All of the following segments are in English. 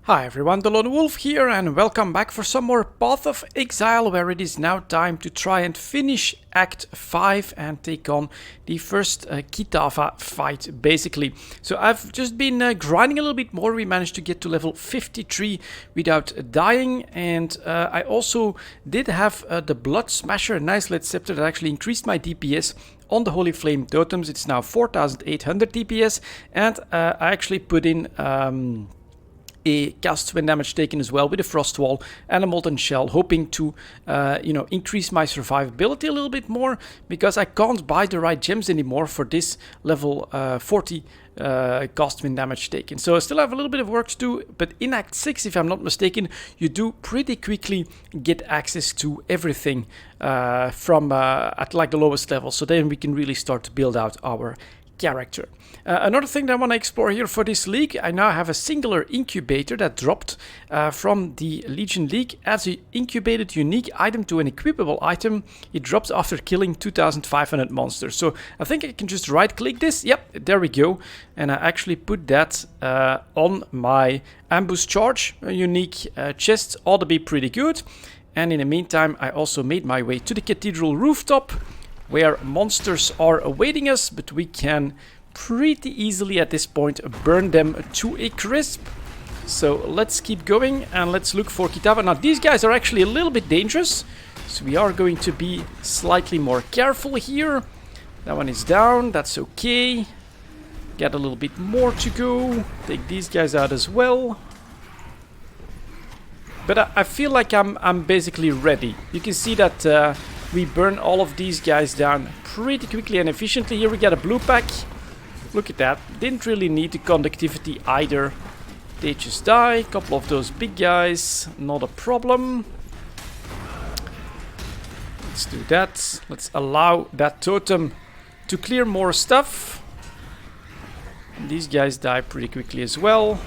Hi everyone, delonewolf here and welcome back for some more Path of Exile, where it is now time to try and finish Act 5 and take on the first Kitava fight, basically. So I've just been grinding a little bit more. We managed to get to level 53 without dying, and I also did have the Blood Smasher, a nice lead scepter that actually increased my DPS on the Holy Flame totems. It's now 4800 DPS, and I actually put in a cast when damage taken as well with a Frost Wall and a Molten Shell, hoping to increase my survivability a little bit more, because I can't buy the right gems anymore for this level 40 cost when damage taken. So I still have a little bit of work to do, but in Act 6, if I'm not mistaken, you do pretty quickly get access to everything from at like the lowest level, so then we can really start to build out our character. Another thing that I want to explore here for this league, I now have a singular incubator that dropped from the Legion League as an incubated unique item to an equipable item. It drops after killing 2500 monsters. So I think I can just right click this. Yep, there we go. And I actually put that on my ambush charge. A unique chest ought to be pretty good. And in the meantime, I also made my way to the cathedral rooftop, where monsters are awaiting us, but we can pretty easily at this point burn them to a crisp. So let's keep going and let's look for Kitava. Now these guys are actually a little bit dangerous, so we are going to be slightly more careful here. That one is down, that's okay. Get a little bit more to go. Take these guys out as well. But I feel like I'm basically ready. You can see that we burn all of these guys down pretty quickly and efficiently. Here we get a blue pack. Look at that. Didn't really need the conductivity either. They just die. A couple of those big guys. Not a problem. Let's do that. Let's allow that totem to clear more stuff. And these guys die pretty quickly as well.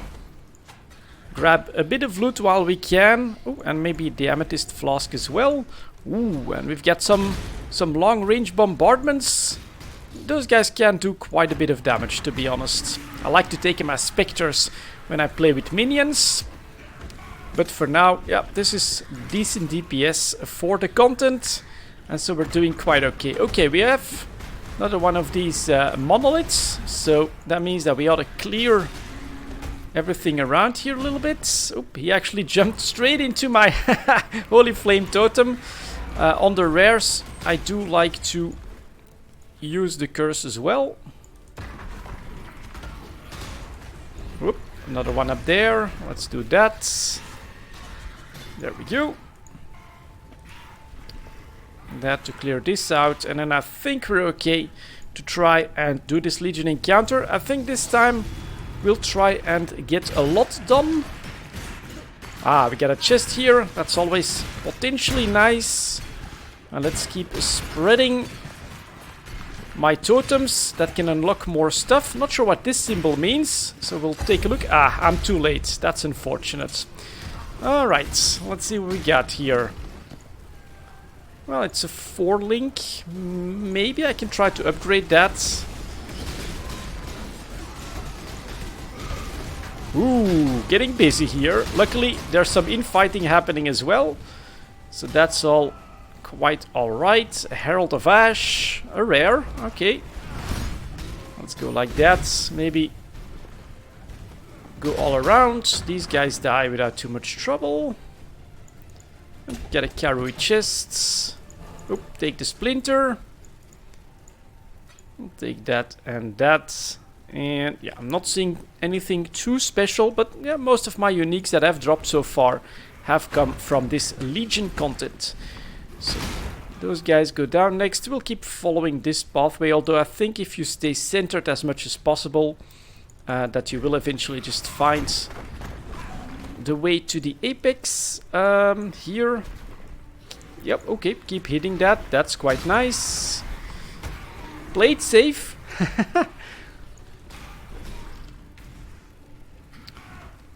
Grab a bit of loot while we can. Oh, and maybe the amethyst flask as well. Ooh, and we've got some long-range bombardments. Those guys can do quite a bit of damage, to be honest. I like to take them as specters when I play with minions. But for now, yeah, this is decent DPS for the content. And so we're doing quite okay. Okay, we have another one of these monoliths. So that means that we ought to clear everything around here a little bit. Oop, he actually jumped straight into my Holy Flame totem. On the rares, I do like to use the curse as well. Whoop, another one up there. Let's do that. There we go. That to clear this out, and then I think we're okay to try and do this Legion encounter. I think this time we'll try and get a lot done. Ah, we got a chest here. That's always potentially nice. And let's keep spreading my totems. That can unlock more stuff. Not sure what this symbol means, so we'll take a look. Ah, I'm too late. That's unfortunate. Alright, let's see what we got here. Well, it's a 4-link. Maybe I can try to upgrade that. Ooh, getting busy here. Luckily, there's some infighting happening as well. So that's all quite alright. A Herald of Ash. A rare. Okay. Let's go like that. Maybe go all around. These guys die without too much trouble. Get a Karui chest. Oop, take the splinter. I'll take that and that. And yeah, I'm not seeing anything too special, but yeah, most of my uniques that have dropped so far have come from this Legion content. So those guys go down next. We'll keep following this pathway, although I think if you stay centered as much as possible, that you will eventually just find the way to the apex. Here. Yep, okay, keep hitting that. That's quite nice. Played safe.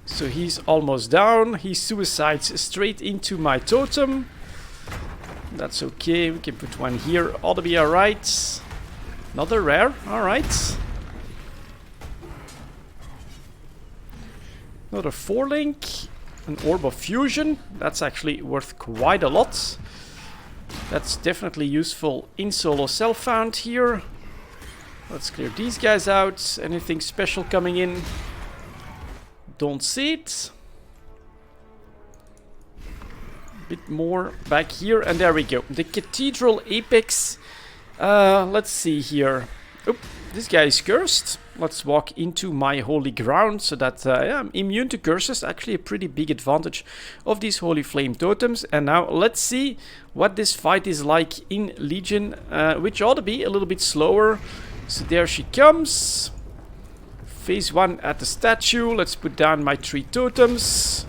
So he's almost down. He suicides straight into my totem. That's okay. We can put one here. Ought to be alright. Another rare. Alright. Another 4-link. An Orb of Fusion. That's actually worth quite a lot. That's definitely useful in solo self-found here. Let's clear these guys out. Anything special coming in? Don't see it. Bit more back here, and there we go. The Cathedral Apex. Let's see here. Oop, this guy is cursed. Let's walk into my holy ground so that I'm immune to curses. Actually a pretty big advantage of these holy flame totems. And now let's see what this fight is like in Legion, which ought to be a little bit slower. So there she comes. Phase 1 at the statue. Let's put down my 3 totems.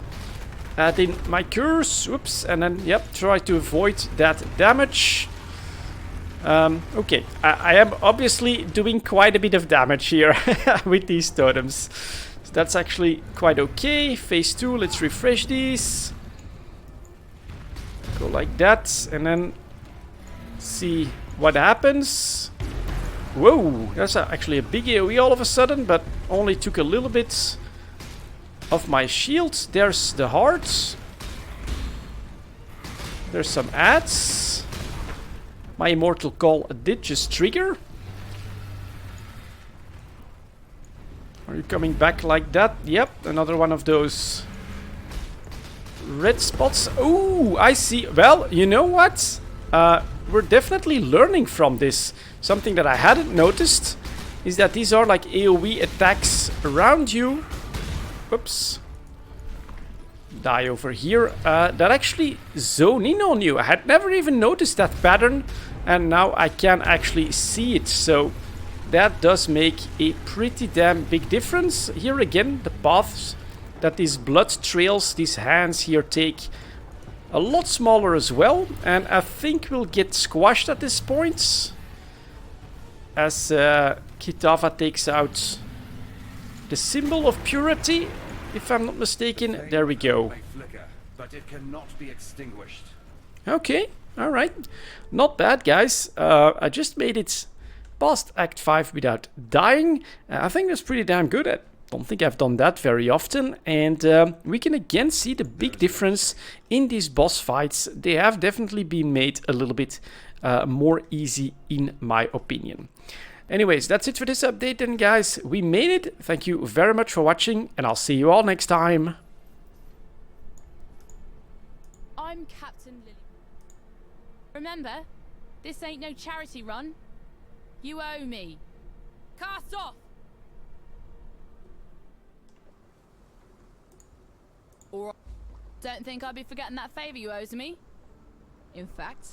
Add in my curse. Oops. And then, yep, try to avoid that damage. Okay, I am obviously doing quite a bit of damage here with these totems. So that's actually quite okay. Phase 2, let's refresh these. Go like that, and then see what happens. Whoa, that's actually a big AoE all of a sudden, but only took a little bit of my shield. There's the heart. There's some adds. My Immortal Call did just trigger. Are you coming back like that? Yep, another one of those red spots. Oh, I see. Well, you know what? We're definitely learning from this. Something that I hadn't noticed is that these are like AoE attacks around you. Oops. Die over here. That actually zone in on you. I had never even noticed that pattern, and now I can actually see it. So that does make a pretty damn big difference. Here again, the paths that these blood trails, these hands here take, a lot smaller as well. And I think we'll get squashed at this point as Kitava takes out the symbol of purity. If I'm not mistaken, there we go. But it cannot be extinguished. Okay, alright. Not bad, guys. I just made it past Act 5 without dying. I think that's pretty damn good. I don't think I've done that very often. And we can again see the big difference in these boss fights. They have definitely been made a little bit more easy, in my opinion. Anyways, that's it for this update then, guys. We made it. Thank you very much for watching, and I'll see you all next time. I'm Captain Lily. Remember, this ain't no charity run. You owe me. Cast off! Or don't think I'd be forgetting that favor you owe to me. In fact,